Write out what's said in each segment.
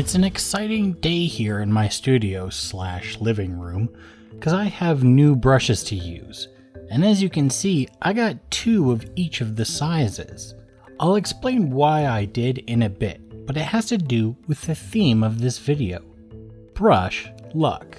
It's an exciting day here in my studio/living room because I have new brushes to use. And as you can see, I got 2 of each of the sizes. I'll explain why I did in a bit, but it has to do with the theme of this video. Brush luck.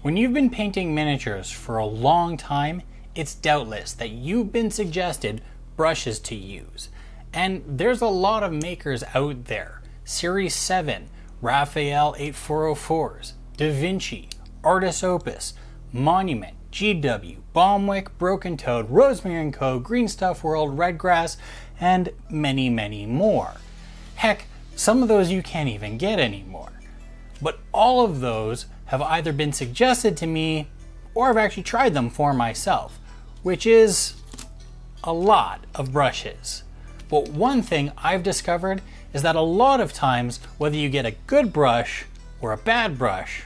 When you've been painting miniatures for a long time, it's doubtless that you've been suggested brushes to use. And there's a lot of makers out there. Series 7, Raphael 8404s, Da Vinci, Artis Opus, Monument, GW, Baumwick, Broken Toad, Rosemary & Co., Green Stuff World, Redgrass, and many, many more. Heck, some of those you can't even get anymore. But all of those have either been suggested to me or I've actually tried them for myself, which is a lot of brushes. But one thing I've discovered is that a lot of times, whether you get a good brush or a bad brush,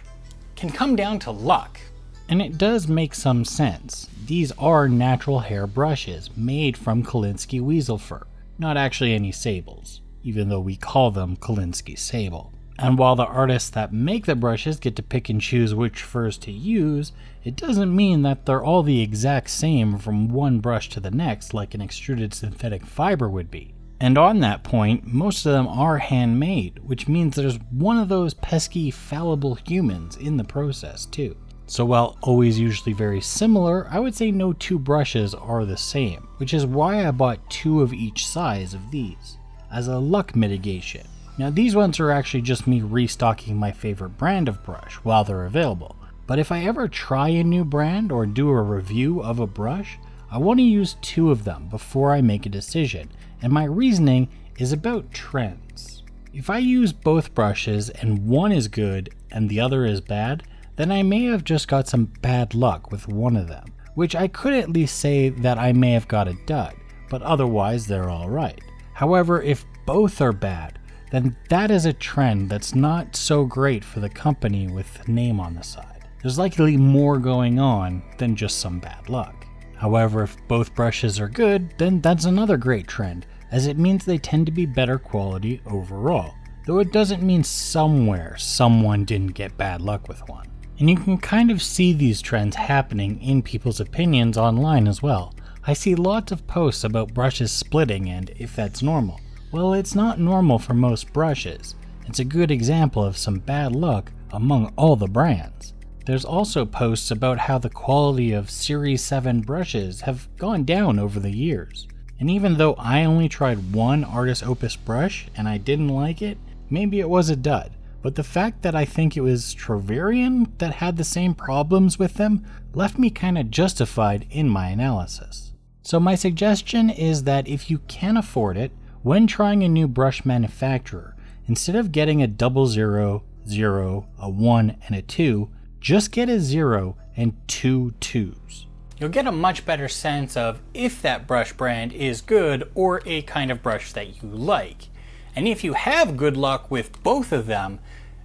can come down to luck. And it does make some sense. These are natural hair brushes made from Kolinsky weasel fur, not actually any sables, even though we call them Kolinsky sable. And while the artists that make the brushes get to pick and choose which furs to use, it doesn't mean that they're all the exact same from one brush to the next like an extruded synthetic fiber would be. And on that point, most of them are handmade, which means there's one of those pesky fallible humans in the process too. So while always usually very similar, I would say no 2 brushes are the same, which is why I bought 2 of each size of these, as a luck mitigation. Now these ones are actually just me restocking my favorite brand of brush while they're available. But if I ever try a new brand or do a review of a brush, I want to use 2 of them before I make a decision, and my reasoning is about trends. If I use both brushes and one is good and the other is bad, then I may have just got some bad luck with one of them, which I could at least say that I may have got a dud, but otherwise they're alright. However, if both are bad, then that is a trend that's not so great for the company with the name on the side. There's likely more going on than just some bad luck. However, if both brushes are good, then that's another great trend, as it means they tend to be better quality overall, though it doesn't mean somewhere someone didn't get bad luck with one. And you can kind of see these trends happening in people's opinions online as well. I see lots of posts about brushes splitting and if that's normal. Well, it's not normal for most brushes. It's a good example of some bad luck among all the brands. There's also posts about how the quality of Series 7 brushes have gone down over the years. And even though I only tried one Artis Opus brush and I didn't like it, maybe it was a dud. But the fact that I think it was Trovarian that had the same problems with them left me kinda justified in my analysis. So my suggestion is that if you can afford it, when trying a new brush manufacturer, instead of getting a 00, 0, a 1, and a 2, just get a 0 and 2 2s. You'll get a much better sense of if that brush brand is good or a kind of brush that you like. And if you have good luck with both of them,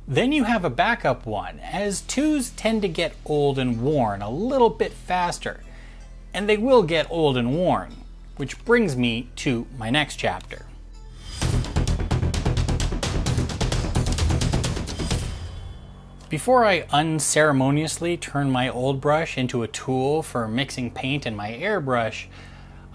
then you have a backup one, as 2s tend to get old and worn a little bit faster. And they will get old and worn. Which brings me to my next chapter. Before I unceremoniously turn my old brush into a tool for mixing paint in my airbrush,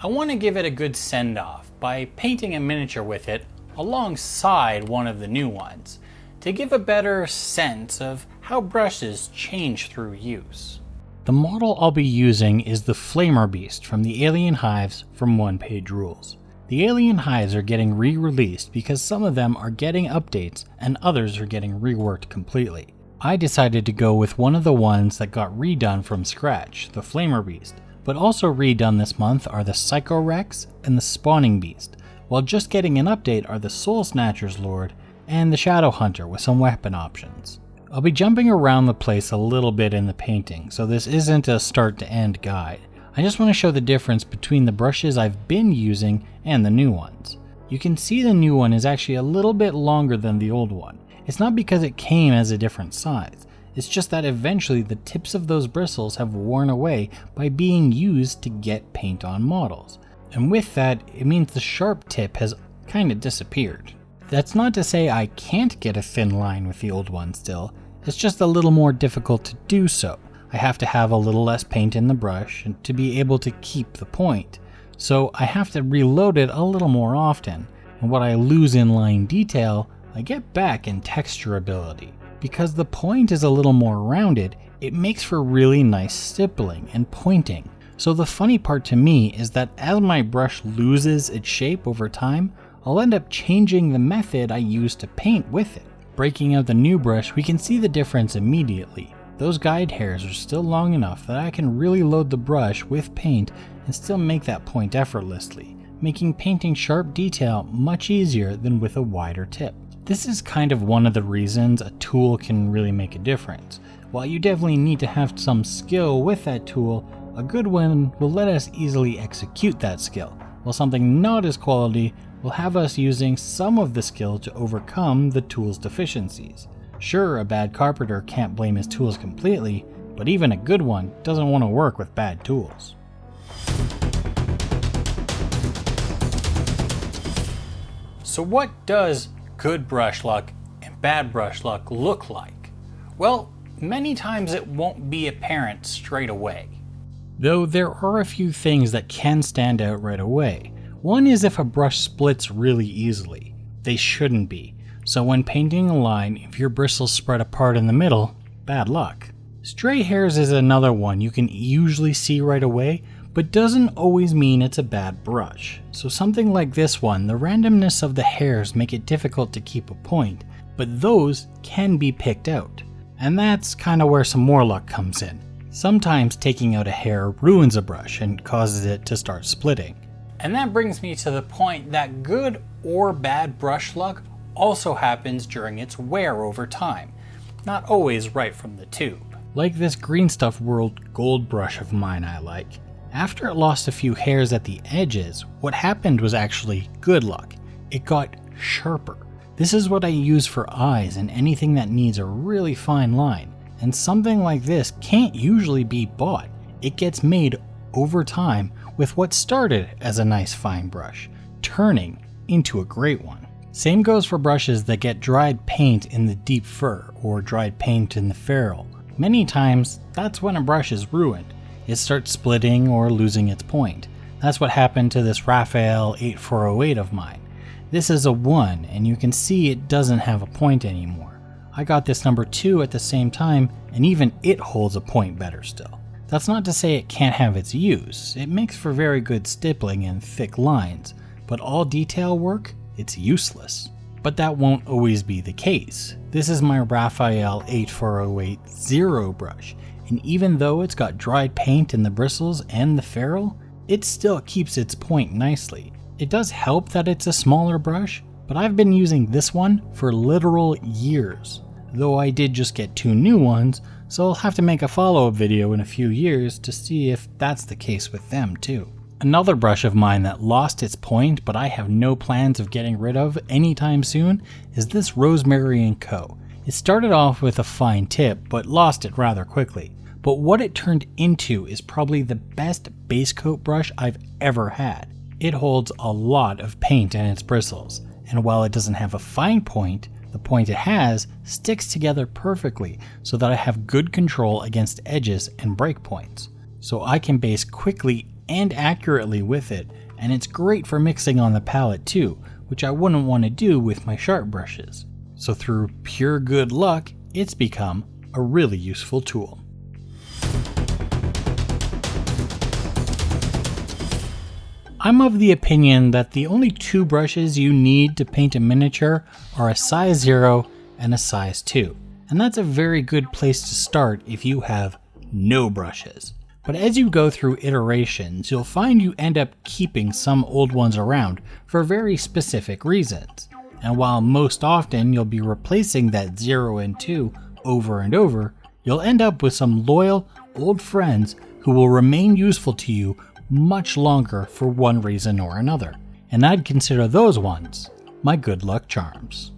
I want to give it a good send-off by painting a miniature with it alongside one of the new ones, to give a better sense of how brushes change through use. The model I'll be using is the Flamer Beast from the Alien Hives from One Page Rules. The Alien Hives are getting re-released because some of them are getting updates and others are getting reworked completely. I decided to go with one of the ones that got redone from scratch, the Flamer Beast, but also redone this month are the Psycho Rex and the Spawning Beast, while just getting an update are the Soul Snatcher's Lord and the Shadow Hunter with some weapon options. I'll be jumping around the place a little bit in the painting, so this isn't a start to end guide. I just want to show the difference between the brushes I've been using and the new ones. You can see the new one is actually a little bit longer than the old one. It's not because it came as a different size, it's just that eventually the tips of those bristles have worn away by being used to get paint on models. And with that, it means the sharp tip has kind of disappeared. That's not to say I can't get a thin line with the old one still, it's just a little more difficult to do so. I have to have a little less paint in the brush and to be able to keep the point. So I have to reload it a little more often, and what I lose in line detail, I get back in texture ability. Because the point is a little more rounded, it makes for really nice stippling and pointing. So the funny part to me is that as my brush loses its shape over time, I'll end up changing the method I use to paint with it. Breaking out the new brush, we can see the difference immediately. Those guide hairs are still long enough that I can really load the brush with paint and still make that point effortlessly, making painting sharp detail much easier than with a wider tip. This is kind of one of the reasons a tool can really make a difference. While you definitely need to have some skill with that tool, a good one will let us easily execute that skill, while something not as quality will have us using some of the skill to overcome the tool's deficiencies. Sure, a bad carpenter can't blame his tools completely, but even a good one doesn't want to work with bad tools. So what does good brush luck and bad brush luck look like? Well, many times it won't be apparent straight away. Though there are a few things that can stand out right away. One is if a brush splits really easily. They shouldn't be. So when painting a line, if your bristles spread apart in the middle, bad luck. Stray hairs is another one you can usually see right away, but doesn't always mean it's a bad brush. So something like this one, the randomness of the hairs make it difficult to keep a point, but those can be picked out. And that's kind of where some more luck comes in. Sometimes taking out a hair ruins a brush and causes it to start splitting. And that brings me to the point that good or bad brush luck also happens during its wear over time, not always right from the tube. Like this Green Stuff World gold brush of mine I like. After it lost a few hairs at the edges, what happened was actually good luck. It got sharper. This is what I use for eyes and anything that needs a really fine line. And something like this can't usually be bought. It gets made over time with what started as a nice fine brush, turning into a great one. Same goes for brushes that get dried paint in the deep fur or dried paint in the ferrule. Many times, that's when a brush is ruined. It starts splitting or losing its point. That's what happened to this Raphael 8408 of mine. This is a 1 and you can see it doesn't have a point anymore. I got this number 2 at the same time and even it holds a point better still. That's not to say it can't have its use. It makes for very good stippling and thick lines, but all detail work, it's useless. But that won't always be the case. This is my Raphael 8408 Zero brush, and even though it's got dried paint in the bristles and the ferrule, it still keeps its point nicely. It does help that it's a smaller brush, but I've been using this one for literal years. Though I did just get 2 new ones, so I'll have to make a follow-up video in a few years to see if that's the case with them too. Another brush of mine that lost its point but I have no plans of getting rid of anytime soon is this Rosemary & Co. It started off with a fine tip but lost it rather quickly. But what it turned into is probably the best base coat brush I've ever had. It holds a lot of paint in its bristles, and while it doesn't have a fine point, the point it has sticks together perfectly so that I have good control against edges and break points. So I can base quickly and accurately with it, and it's great for mixing on the palette too, which I wouldn't want to do with my sharp brushes. So through pure good luck, it's become a really useful tool. I'm of the opinion that the only 2 brushes you need to paint a miniature are a size 0 and a size 2. And that's a very good place to start if you have no brushes. But as you go through iterations, you'll find you end up keeping some old ones around for very specific reasons. And while most often you'll be replacing that 0 and 2 over and over, you'll end up with some loyal old friends who will remain useful to you much longer for one reason or another, and I'd consider those ones my good luck charms.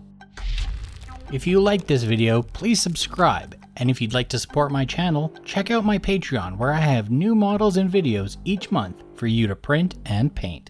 If you liked this video, please subscribe And if you'd like to support my channel, check out my Patreon where I have new models and videos each month for you to print and paint.